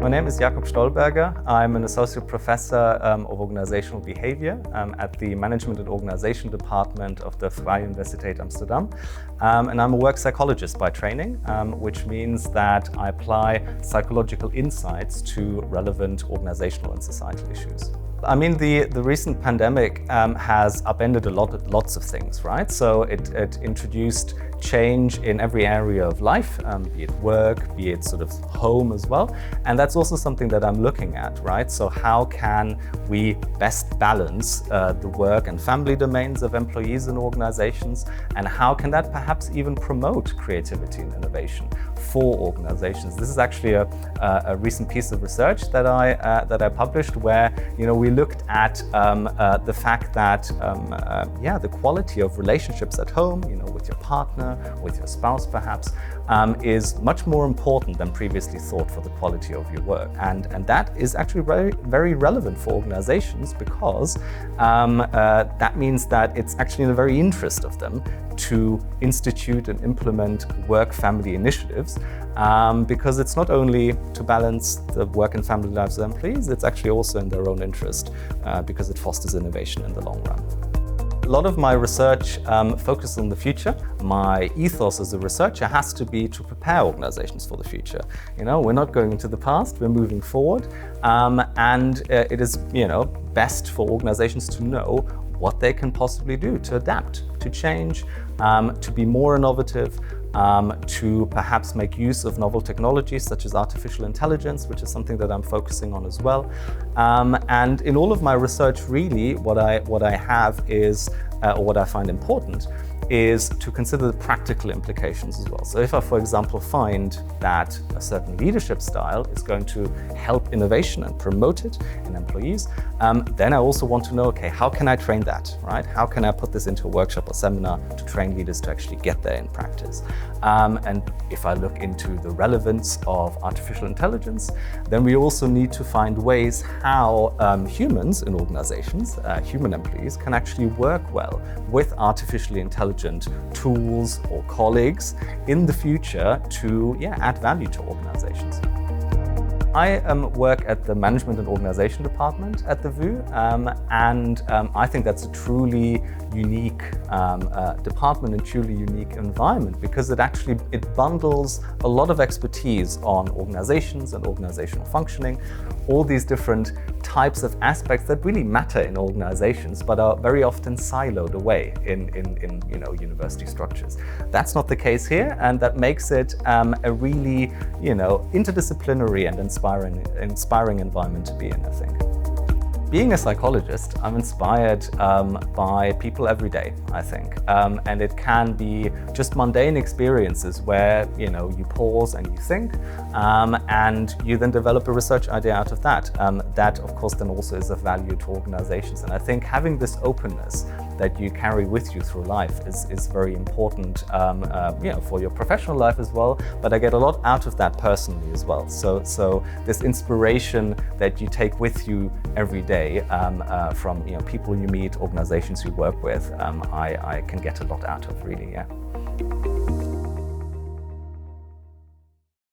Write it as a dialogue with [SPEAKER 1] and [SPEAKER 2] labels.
[SPEAKER 1] My name is Jakob Stollberger. I'm an associate professor of organizational behavior at the Management and Organization Department of the Vrije Universiteit Amsterdam. And I'm a work psychologist by training, which means that I apply psychological insights to relevant organizational and societal issues. I mean, the recent pandemic has upended lots of things, right? So it introduced change in every area of life, be it work, be it sort of home as well. And that's also something that I'm looking at, right? So how can we best balance the work and family domains of employees and organizations? And how can that perhaps even promote creativity and innovation for organizations? This is actually a recent piece of research that I published where, we looked at the fact that the quality of relationships at home, with your partner, with your spouse perhaps, is much more important than previously thought for the quality of your work. And that is actually very, very relevant for organizations because that means that it's actually in the very interest of them to institute and implement work-family initiatives because it's not only to balance the work and family lives of employees, it's actually also in their own interest because it fosters innovation in the long run. A lot of my research focuses on the future. My ethos as a researcher has to be to prepare organizations for the future. We're not going into the past, we're moving forward. And it is, best for organizations to know what they can possibly do to adapt, to change, to be more innovative, to perhaps make use of novel technologies such as artificial intelligence, which is something that I'm focusing on as well. And in all of my research, really, what I have is, or what I find important, is to consider the practical implications as well. So if I, for example, find that a certain leadership style is going to help innovation and promote it in employees, then I also want to know, okay, how can I train that, right? How can I put this into a workshop or seminar to train leaders to actually get there in practice? And if I look into the relevance of artificial intelligence, then we also need to find ways how humans in organizations, human employees, can actually work well with artificially intelligent tools or colleagues in the future to add value to organizations. I work at the Management and Organization Department at the VU, and I think that's a truly unique department and truly unique environment because it bundles a lot of expertise on organizations and organizational functioning, all these different types of aspects that really matter in organizations but are very often siloed away in university structures. That's not the case here, and that makes it a really interdisciplinary and inspiring environment to be in, I think. Being a psychologist, I'm inspired by people every day, I think. And it can be just mundane experiences where, you pause and you think, and you then develop a research idea out of that. That, of course, then also is of value to organizations. And I think having this openness that you carry with you through life is very important, for your professional life as well. But I get a lot out of that personally as well. So this inspiration that you take with you every day from people you meet, organizations you work with, I can get a lot out of, really, yeah.